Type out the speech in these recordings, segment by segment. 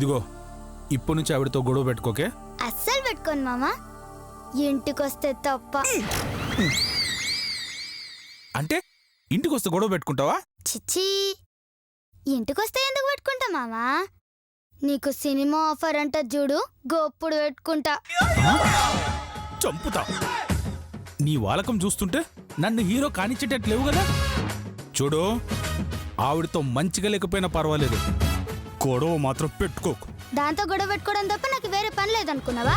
ఇదిగో ఇప్పటి నుంచి ఆవిడతో గొడవ పెట్టుకోకే. అస్సలు పెట్టుకోను మామ, ఇంటికొస్తే తప్ప. అంటే ఇంటికొస్తే గొడవ పెట్టుకుంటావా? చిచ్చి, ఇంటికొస్తే ఎందుకు పెట్టుకుంటా మామా? నీకు సినిమా ఆఫర్ అంట చూడు, గొప్పుడు పెట్టుకుంటా. చంపుతా. నీ వాలకం చూస్తుంటే నన్ను హీరో కానిచ్చేటట్లేవు కదా. చూడు, ఆవిడతో మంచిగా లేకపోయినా పర్వాలేదు, గొడవ మాత్రం పెట్టుకోకు. దాంతో గొడవ పెట్టుకోవడం తప్ప నాకు వేరే పని లేదనుకున్నావా?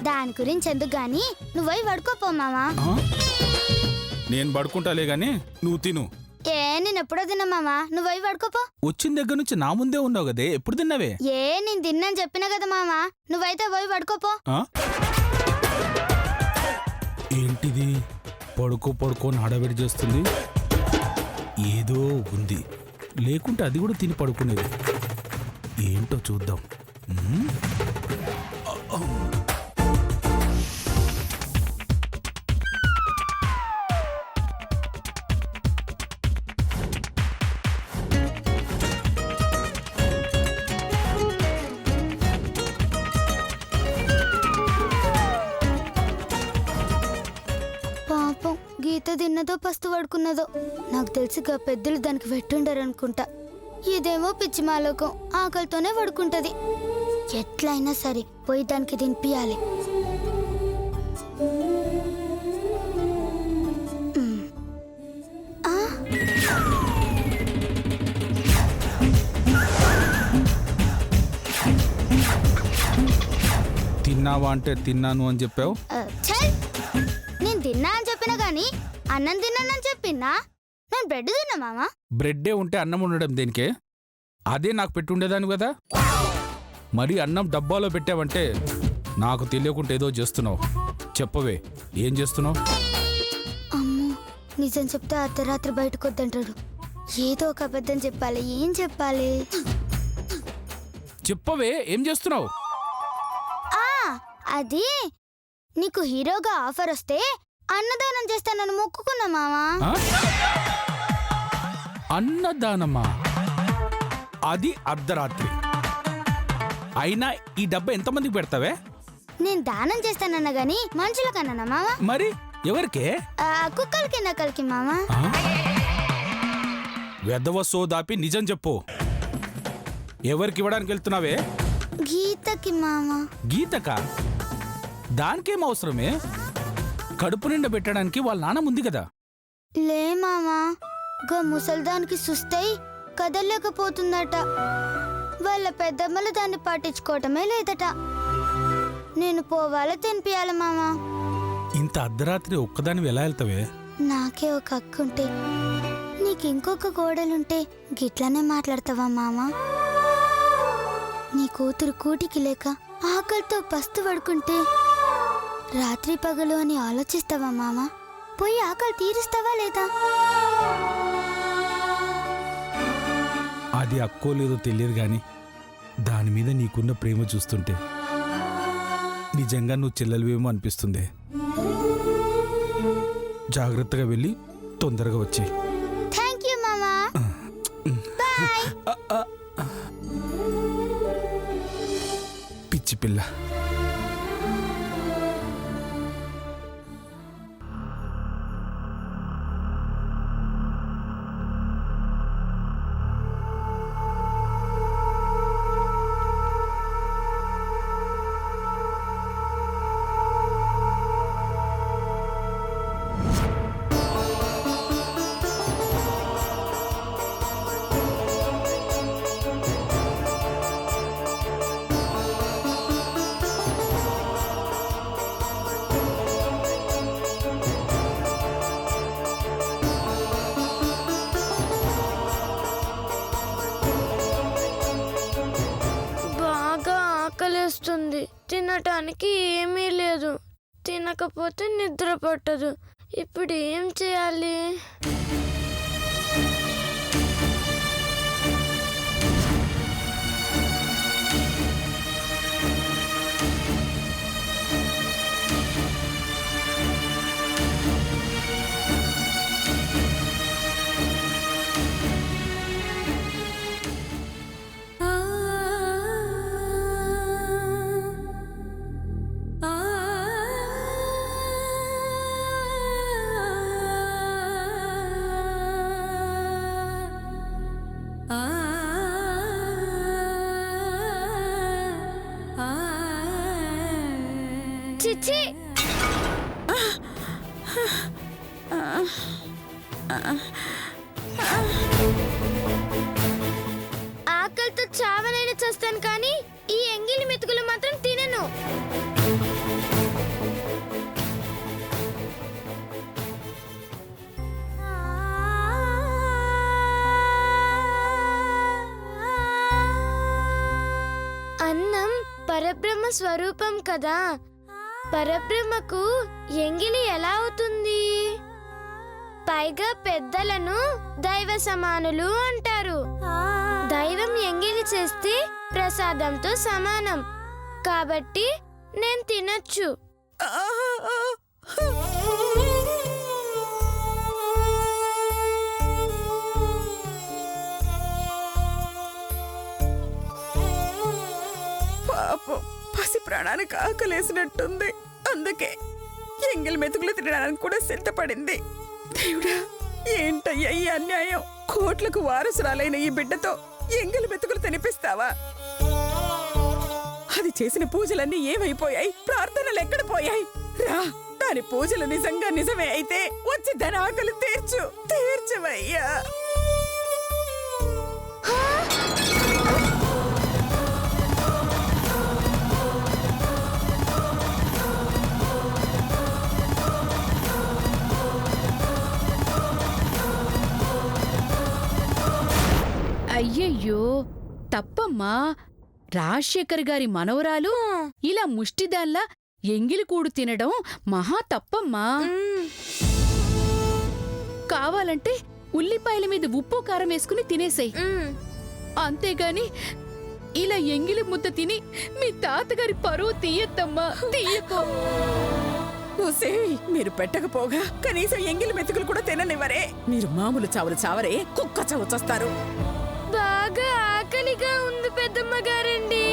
దాని గురించి ఎందుకు గాని నువ్వై పడుకోపో మామా. నేను పడుకుంటాలే గాని నువ్వు తిను. నేను ఎప్పుడో తిన్నా మామా, నువ్వై పడుకోపో. వచ్చిన దగ్గర నుంచి నా ముందే ఉన్నావు కదే, ఎప్పుడు తిన్నావే? నేను తిన్నాను చెప్పినా కదా మామా, నువ్వైతే పోయి పడుకోపో. ఏంటిది పడుకో పడుకో హడావిడి చేస్తుంది? ఏదో ఉంది, లేకుంటే అది కూడా తిని పడుకునేది. ఏంటో చూద్దాం. పాపం గీత తిన్నదో పస్తు పడుకున్నదో నాకు తెలిసి పెద్దలు దానికి పెట్టుండరనుకుంటా. ఇదేమో పిచ్చి మాలోకం, ఆకలితోనే పడుకుంటది. ఎట్లయినా సరే పోయి దానికి తినిపియాలి. తిన్నావా అంటే తిన్నాను అని చెప్పావు. నేను తిన్నా అని చెప్పినా గాని అన్నం తిన్నానని చెప్పినా. నేను బ్రెడ్ తిన్నా మామా. బ్రెడ్డే ఉంటే అన్నం ఉండడం దేనికే? అదే నాకు పెట్టుండేదాను కదా. మరి అన్నం డబ్బాలో పెట్టావంటే నాకు తెలియకుండా ఏదో చేస్తున్నావు. చెప్పవే, ఏం చేస్తున్నావు? అమ్మో, నిజం చెప్తే అర్ధరాత్రి బయటకు వద్దంటాడు. ఏదో ఒక అబద్ధం చెప్పాలి. ఏం చెప్పాలి? చెప్పవే, ఏం చేస్తున్నావు? అది నీకు హీరోగా ఆఫర్ వస్తే అన్నదానం చేస్తానని మొక్కుకున్నా మామా. అన్నదానమా? అది అర్ధరాత్రి అయినా ఈ డబ్బా ఎంతమందికి పెడతావే? నేను దానం చేస్తానన్నా గాని మనుషులకన్నా మామా. మరి ఎవరికే? కుక్కలకి నక్కలకి మామా. వెధవ సోదాపి నిజం చెప్పు, ఎవరికి ఇవ్వడానికి వెళ్తున్నావే? గీతకి మామా. గీతకా? దానికేం అవసరమే? కడుపు నిండా పెట్టడానికి వాళ్ళ నాన్న ఉంది కదా. లే మామా, ముసల్దానికి సుస్తై కదలలేకపోతుందట. వాళ్ళ పెద్దమ్మలు దాన్ని పట్టించుకోవటమే లేదట. నేను పోవాల తినిపియాలి మామా. ఇంత అర్ధరాత్రి ఒక్కదానివి ఎలా వెళ్తావే? నాకే ఒక అక్కుంటే, నీకింకొక కోడలుంటే గిట్లనే మాట్లాడతావా మామా? నీ కూతురు కూటికి లేక ఆకలితో పస్తు పడుకుంటే రాత్రి పగలు అని ఆలోచిస్తావా మామా? పోయి ఆకలి తీరుస్తావా లేదా? అది అక్కో లేదో తెలియదు గాని దాని మీద నీకున్న ప్రేమ చూస్తుంటే నిజంగా నువ్వు చెల్లెలివేమో అనిపిస్తుంది. జాగ్రత్తగా వెళ్ళి తొందరగా వచ్చేయ్. థ్యాంక్ యూ మామా. బాయ్. పిచ్చి పిల్ల. ఆకలేస్తుంది, తినటానికి ఏమీ లేదు. తినకపోతే నిద్ర పట్టదు. ఇప్పుడు ఏం చేయాలి? ఛీ! ఆకలితో చావనైనా చేస్తాను కానీ ఈ ఎంగిలి మెతుకులు మాత్రం తినను. అన్నం పరబ్రహ్మ స్వరూపం కదా, పరబ్రహ్మకు ఎంగిలి ఎలా అవుతుంది? పైగా పెద్దలను దైవ సమానులు అంటారు. దైవం ఎంగిలి చేస్తే ప్రసాదంతో సమానం కాబట్టి నేను తినొచ్చు. పాపం పసి ప్రాణానికి ఆకలేసినట్టుంది. అందుకే ఎంగిలి మెతుకులు తినడానికి కూడా సిద్ధపడింది. దేవుడా, ఏంటయ్యా ఈ అన్యాయం? కోట్లకు వారసురాలైన ఈ బిడ్డతో ఎంగిలి మెతుకులు తినిపిస్తావా? అది చేసిన పూజలన్నీ ఏమైపోయాయి? ప్రార్థనలు ఎక్కడ పోయాయి? రా, దాని పూజలు నిజంగా నిజమే అయితే వచ్చి దాని ఆకలి తీర్చవయ్యా. అయ్యయ్యో, తప్పమ్మా. రాజశేఖర్ గారి మనవరాలు ఇలా ముష్టిదాల్లా ఎంగిలికూడు తినడం మహా తప్పమ్మా. కావాలంటే ఉల్లిపాయల మీద ఉప్పు కారం వేసుకుని తినేసేయ్. అంతేగాని ఇలా ఎంగిలి ముద్ద తిని మీ తాతగారి పరువు తీయద్దమ్మా, తీయకో. మీరు పెట్టకపోగా కనీసం ఎంగిలి మెతుకులు కూడా తిననివ్వరే. మీరు మామూలు చావులు చావరే, కుక్క చావు చస్తారు. బాగా ఆకలిగా ఉంది పెద్దమ్మ గారండి.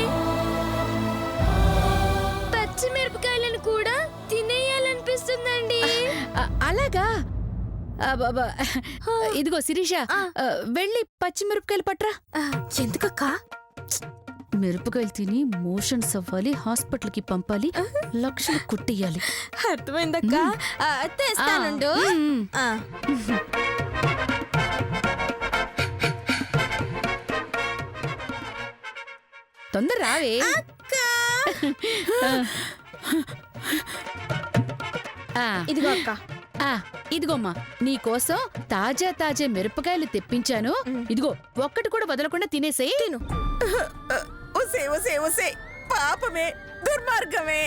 పచ్చిమిరపకాయలను కూడా తినేయాలనిపిస్తుందండి. అలాగా? ఇదిగో శిరీష, వెళ్ళి పచ్చిమిరపకాయలు పట్రా. ఎందుకక్కా? మిరపకాయలు తిని మోషన్స్ అవ్వాలి, హాస్పిటల్కి పంపాలి, లక్షలు కొట్టేయాలి. అర్థమైందక్క, తెస్తానుండు. తొందర రావే. ఇదిగో అక్క. ఇదిగోమ్మా, నీకోసం తాజా తాజా మిరపకాయలు తెప్పించాను. ఇదిగో, ఒక్కటి కూడా వదలకుండా తినేసేయ్. తిను. ఒసే పాపమే, దుర్మార్గమే.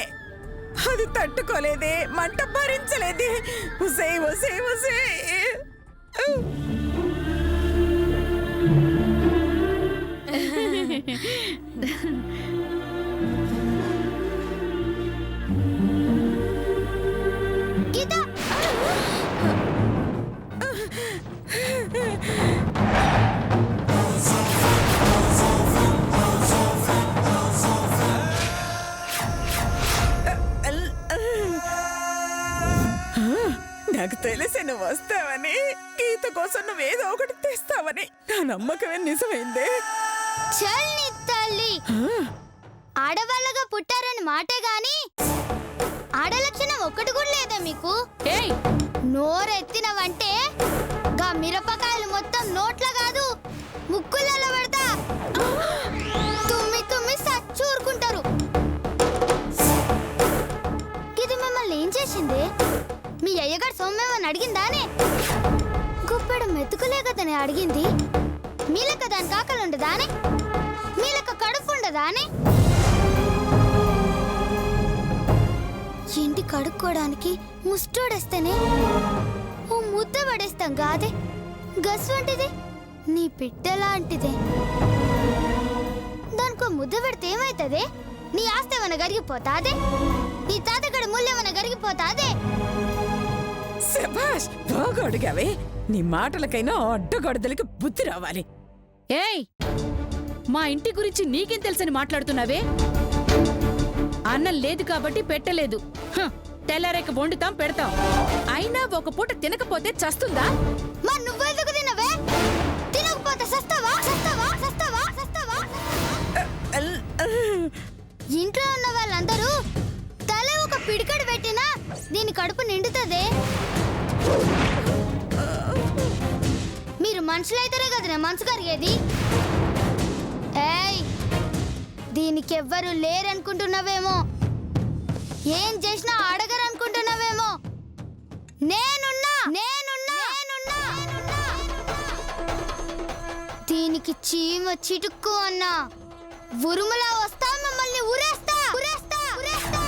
అది తట్టుకోలేదే, మంట భరించలేదే. ఒసే గీత, నాకు తెలిసి నువ్వు వస్తావని, గీత కోసం నువ్వేదో ఒకటి తెస్తావని నా నమ్మకమే నిజమైందే. చల్ నీ తల్లి. ఆడవాళ్ళగా పుట్టారని మాటే గాని ఆడలక్షణం ఒక్కటి కూడా లేదా మీకు? నోరెత్తినవంటే గా మిరపకాయలు మొత్తం నోట్ల కాదు ముక్కులలో పెడతా. తుమ్మి సచ్చూరుకుంటారు. ఇది మిమ్మల్ని ఏం చేసింది? మీ అయ్యగారు సొమ్మేమని అడిగిందానే? గుప్పెడు మెతుకులే కదని అడిగింది. మీలక దానికి ఆకలి ఉండదానే? మీలక కడుపు ఉండదానే? ఇంటి కడుక్కోవడానికి ముస్టోడేస్తేనే ఓ ముద్ద పడేస్తాం కాదే. గస్ వంటిది నీ పిట్టలాంటిదే. దానికో ముద్ద పెడితే ఏమైతుంది? నీ ఆస్తి ఏమైనా గరిగిపోతాదే? నీ తాతగడ ముళ్ళేమైనా గరిగిపోతాదే? శభాష్, బాగా అడిగావే. నీ మాటలకైనా అడ్డగొడదలకి బుద్ధి రావాలి. ఏయ్, మా ఇంటి గురించి నీకేం తెలుసని మాట్లాడుతున్నావే? అన్నం లేదు కాబట్టి పెట్టలేదు. తెల్లారేక వండుతాం, పెడతాం. అయినా ఒక పూట తినకపోతే చస్తుందా? మా నువ్వెందుకు తినవే? తినకపోతే సస్తావా? ఇంట్లో ఉన్న వాళ్ళందరూ తల ఒక పిడికడు పెట్టినా దీని కడుపు నిండుతుంది. మీరు మనుషులైతేనే కదనే మనసు కరిగేది. ఏయ్, దీనికెవ్వరు లేరనుకుంటున్నావేమో, ఏం చేసినా అడగరు అనుకుంటున్నావేమో. నేనున్నా నేనున్నా నేనున్నా. దీనికి చీమ చిటుక్కు అన్నా ఉరుములా వస్తా, మిమ్మల్ని ఉరేస్తా ఉరేస్తా ఉరేస్తా.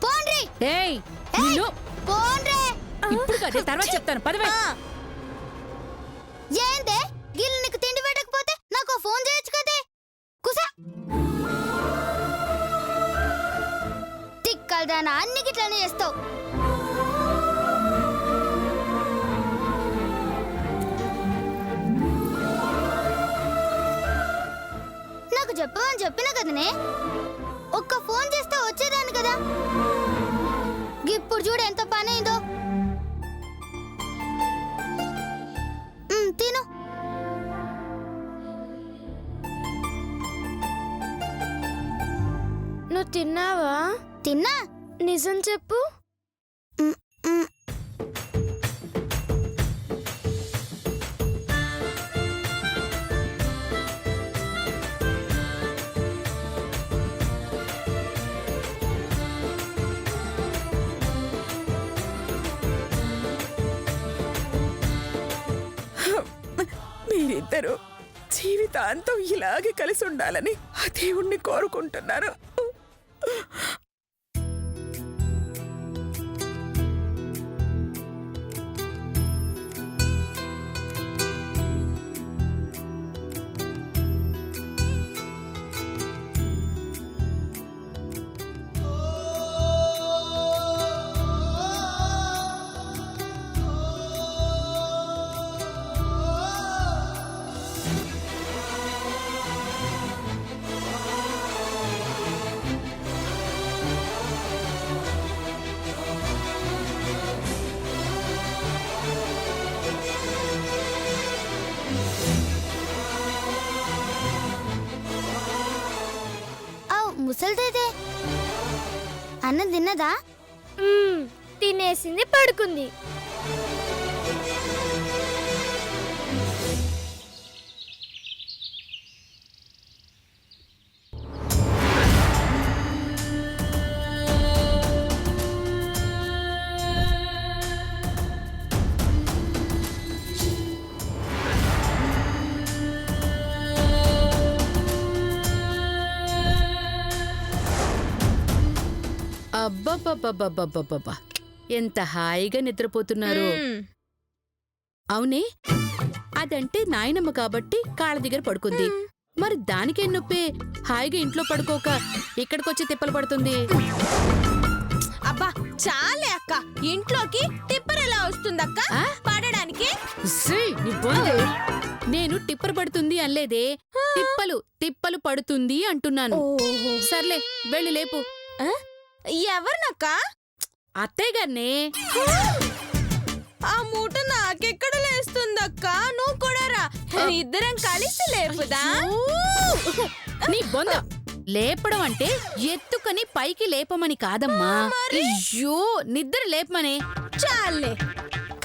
పోండ్రి ఏయ్ నిన్ను పోండ్రి. ఇప్పుడు కదే తర్వాత చెప్తాను పదవే. ఏందే గిల్లు నీకు తిండి పెట్టకపోతే నాకు ఫోన్ చేయొచ్చు కదే. కుసా తిక్కల్దానా అన్ని గిట్లనే చేస్తావు. నాకు చెప్పమని చెప్పినా కదనే, ఒక్క ఫోన్ చేస్తే వచ్చేదాన్ని కదా. ఇప్పుడు చూడు ఎంత పని అయిందో. తిను. నువ్వు తిన్నావా? తిన్నా. నిజం చెప్పు. మీరిద్దరూ జీవితాంతం ఇలాగే కలిసి ఉండాలని ఆ దేవుణ్ణి కోరుకుంటున్నాను. ముసలిదేదే అన్నం తిన్నదా? తినేసింది, పడుకుంది. అబ్బబ్బబ్బబ్బబ్బబ్బబ్బా ఎంత హాయిగా నిద్రపోతున్నారు. అవునే, అదంటే నాయనమ్మ కాబట్టి కాళ్ళ దగ్గర పడుకుంది. మరి దానికేం నొప్పి? హాయిగా ఇంట్లో పడుకోక ఇక్కడికొచ్చి తిప్పలు పడుతుంది. అబ్బా చాలే అక్క, ఇంట్లోకి టిప్పర్ ఎలా వస్తుందక్క పడడానికి? నేను టిప్పర్ పడుతుంది అనలేదే, తిప్పలు తిప్పలు పడుతుంది అంటున్నాను. సర్లే వెళ్ళి లేపు. ఎవరినక్క? అత్తయ్య గారినే. ఆ మూట నాకెక్కడ లేస్తుందక్క? నువ్వు కూడా రా, ఇద్దరం కలిసి లేపుదా. నీ బొంద. లేపడం అంటే ఎత్తుకని పైకి లేపమని కాదమ్మా. అయ్యో, నిద్ర లేపమనే. చాలే,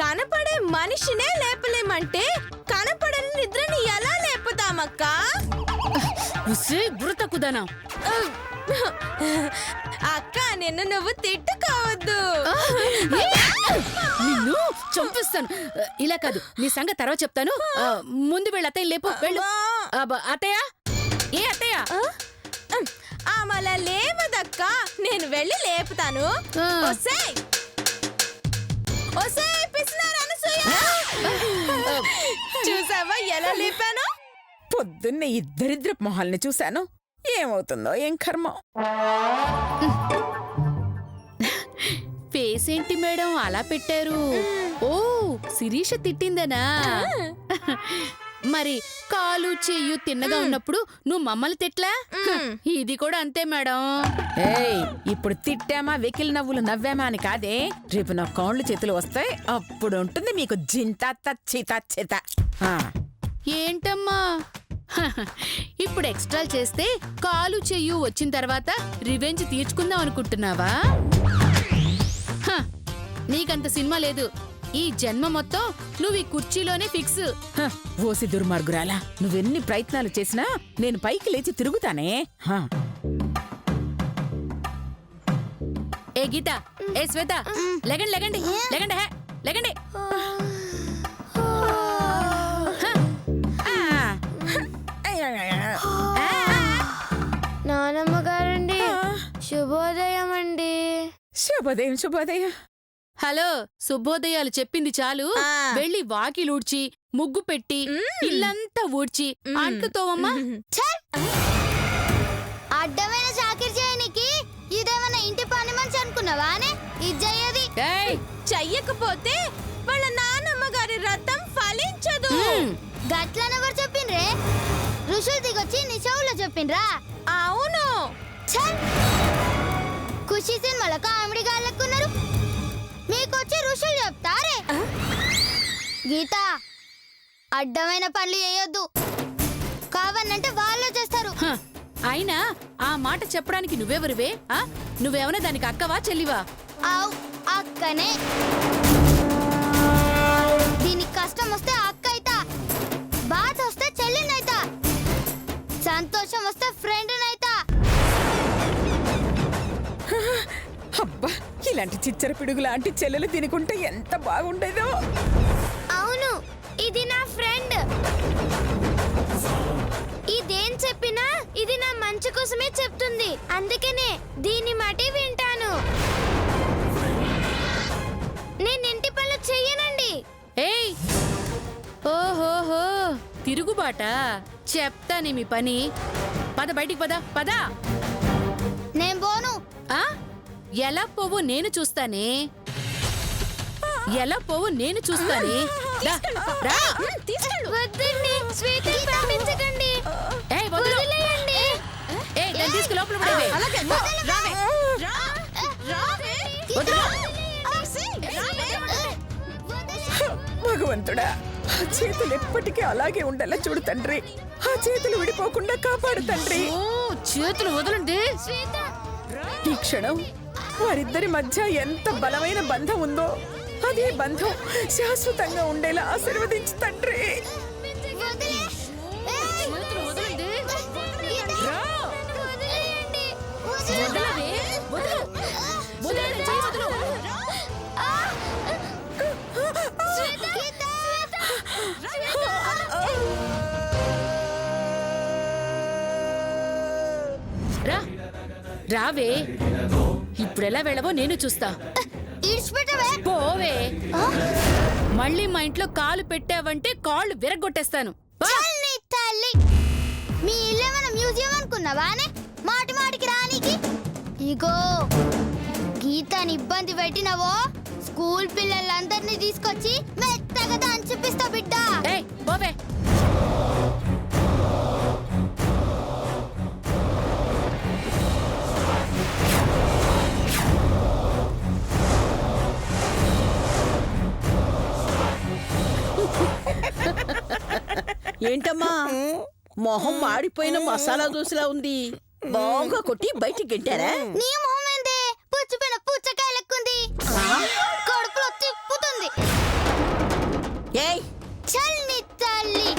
కనపడే మనిషినే లేపలేమంటే కనపడని నిద్రని ఎలా లేపుతామక్క? బుర్రతకుదనా. అక్క, నిన్ను నువ్వు తిట్టుకోవద్దు. నిన్ను చంపిస్తాను. ఇలా కాదు, నీ సంగతి తర్వాత చెప్తాను. ముందు వెళ్ళి అత్తయ్య లేపు. వెళ్ళు. అత్తయ్య, ఏ అత్తయ్య? ఆమె లేవదక్క, నేను వెళ్ళి లేపుతాను. ఒసేయ్ ఒసేయ్ పిసినారి అనసూయ, చూసావా ఎలా లేపాను? పొద్దున్నే ఇద్దరిద్దరు మొహాల్ని చూశాను. ఏమవుతుందో ఏం కర్మ. ఫేస్ ఏంటి మేడం అలా పెట్టారు? ఓ, శిరీష తిట్టిందనా? మరి కాలు చెయ్యు తిన్నగా ఉన్నప్పుడు నువ్వు మమ్మల్ని తిట్లా? ఇది కూడా అంతే మేడం. ఏయ్, ఇప్పుడు తిట్టామా వెకిలి నవ్వులు నవ్వామా అని కాదే, రేపు నా కాళ్ళు చేతులు వస్తాయి, అప్పుడు ఉంటుంది మీకు జింత చిత చిత. ఏంటమ్మా ఇప్పుడు ఎక్స్ట్రా చేస్తే కాలు చెయ్యు వచ్చిన తర్వాత రివెంజ్ తీర్చుకుందాం అనుకుంటున్నావా? హ, నీకంత సినిమా లేదు. ఈ జన్మ మొత్తం నువ్వు ఈ కుర్చీలోనే ఫిక్స్. హ, ఓసి దుర్మార్గురాలా, నువ్వెన్ని ప్రయత్నాలు చేసినా నేను పైకి లేచి తిరుగుతానే. హ, ఏ గీత, ఏ శ్వేత, లెగండి లెగండి లెగండి, హే, లెగండి. నానమ్మ గారండి, శుభోదయం అండి. శుభోదయం శుభోదయం. హలో, శుభోదయాలు చెప్పింది చాలు. వెళ్ళి వాకిలూడ్చి ముగ్గు పెట్టి ఇల్లంతా ఊడ్చి అంట్లు తోమమ్మా. అడ్డమైన చాకిరి చేయనికి ఇదేమన్నా ఇంటి పని మనిషి అనుకున్నావా? ఇది చెయ్యది. ఏయ్, చెయ్యకపోతే వాళ్ళ నానమ్మ గారి రథం ఫలించదు. గట్లనెవరు చెప్పిండ్రే? ఋషులు దిగొచ్చి నీ చెవులో చెప్పిండ్రా? అవును. ఖుషి సినిమాలో కామెడీ గాళ్ళెక్కున్నారు, మీకొచ్చి ఋషులు చెప్తారే. గీత, అడ్డమైన పనులు చేయొద్దు. కావన్నంటే వాళ్ళే చేస్తారు. హ, అయినా ఆ మాట చెప్పడానికి నువ్వెవరివే? నువ్వేమన్నా దానికి అక్కవా చెల్లివా? ఆవ్, అక్కనే. దీనికి కష్టం వస్తే అక్క అయితా, బాధ వస్తే చెల్లినైతా, సంతోషం వస్తే ఫ్రెండ్ నైతా. అబ్బా, ఇలాంటి చిచ్చర పిడుగు లాంటి చెల్లెలు తినుకుంటే ఎంత బాగుండేదో. అవును, ఇది నా ఫ్రెండ్. ఇదేం చెప్పినా ఇది నా మంచి కోసమే చెప్తుంది. అందుకనే దీని మాటే వింటాను. నేను ఇంటి పనులు చెయ్యనండి. ఏయ్, ఓహోహో, తిరుగుబాట. చెప్తాని మీ పని. పద, బయటికి పద పద. నేను పోను. ఆ, ఎలా పోవు నేను చూస్తానే. ఎలా పోవు నేను చూస్తానే. రా, రా. వద్దండి, శ్వేతని పంపించకండి. ఏయ్, వదిలు. వదిలేయండి. ఏయ్, దాన్ని తీసుకు లోపల పడేవే. వదిలు. భగవంతుడా, ఆ చేతులు ఎప్పటికీ అలాగే ఉండేలా చూడు తండ్రి. ఆ చేతులు విడిపోకుండా కాపాడు తండ్రి. ఓ, చేతులు వదలండి. ఈ క్షణం వారిద్దరి మధ్య ఎంత బలమైన బంధం ఉందో అదే బంధం శాశ్వతంగా ఉండేలా ఆశీర్వదించు తండ్రి. చేతులు వదలండి. రా. వదిలేయండి. వదలవే. వదలు. వదలండి, చెయ్యి వదలు. రా, రావే. ఇప్పుడెలా వెళ్ళవో నేను చూస్తా. ఇడిచిపెట్టవే. పోవే. మళ్ళీ మా ఇంట్లో కాలు పెట్టావంటే కాళ్ళు విరగొట్టేస్తాను. పో. నీ తల్లి, మీ ఇల్లేమన్నా మ్యూజియం అనుకున్నావానే? మాటి మాటికి రానికి. ఇగో, గీతని ఇబ్బంది పెట్టినవో స్కూల్ పిల్లలందరినీ తీసుకొచ్చి మెత్తగా దాన్ని చూపిస్తా బిడ్డ. ఏయ్, పోవే. ఏంటమ్మా, మొహం మాడిపోయిన మసాలా దోశలా ఉంది. బాగా కొట్టి బయటికి గెంటారా? నీ మొహం ఏందే పుచ్చిపోయిన పుచ్చకాయ లెక్కుంది, కడుపులో తిప్పుతుంది. ఏయ్, చల్ నీ తల్లి,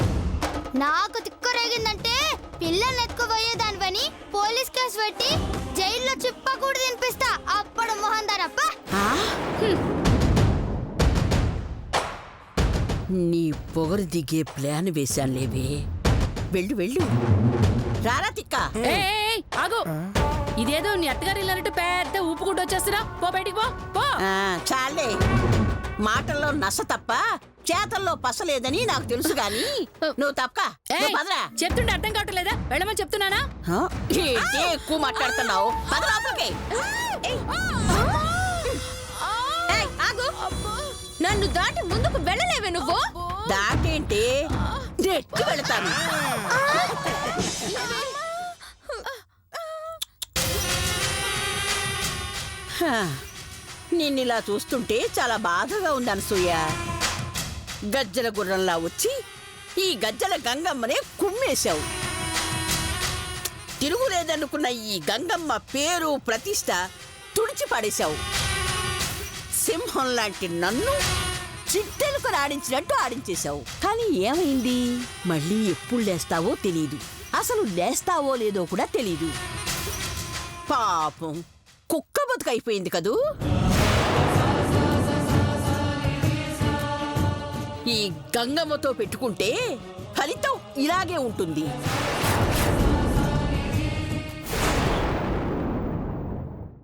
నాకు తిక్కు రేగిందంటే పిల్లల్ని ఎత్తుకుపోయేదానివని పోలీస్ కేసు పెట్టి జైల్లో చిప్పకూడదు తినిపిస్తా. అప్పుడు మొహం దానప్ప. నీ పొగరు దిగే ప్లాన్ వేశానులేవే. వెళ్ళు వెళ్ళు, రారా తిక్క. ఏయ్, ఆగు. ఇదేదో నీ అత్తగారు ఇల్లన్నట్టు పెద్ద ఊపుకుంటూ వచ్చేస్తున్నా. పో, బయటికి పో. పో. చాలే, మాటల్లో నస తప్ప చేతల్లో పసలేదని నాకు తెలుసు గాని నువ్వు తప్ప ఏయ్, పదరా. చెప్తుంటే అర్థం కావట్లేదా? వెళ్ళమని చెప్తున్నానా? ఏంటి ఎక్కువ మాట్లాడుతున్నావు? పద లోపలికి. ఏయ్, ఆగు. నన్ను దాటి ముందుకు వెళ్ళలేవే నువ్వు. దాటేంటి, నెట్టి వెళతాను. నిన్నిలా చూస్తుంటే చాలా బాధగా ఉంది అనసూయ. గజ్జల గుర్రంలా వచ్చి ఈ గజ్జల గంగమ్మనే కుమ్మేశావు. తిరుగులేదనుకున్న ఈ గంగమ్మ పేరు ప్రతిష్ట తుడిచిపడేశావు. సింహం లాంటి నన్ను చిట్టెలకు ఆడించినట్టు ఆడించేశావు. కానీ ఏమైంది? మళ్ళీ ఎప్పుడు లేస్తావో తెలీదు. అసలు లేస్తావో లేదో కూడా తెలీదు. పాపం కుక్క బతుకైపోయింది కదూ. ఈ గంగమ్మతో పెట్టుకుంటే ఫలితం ఇలాగే ఉంటుంది.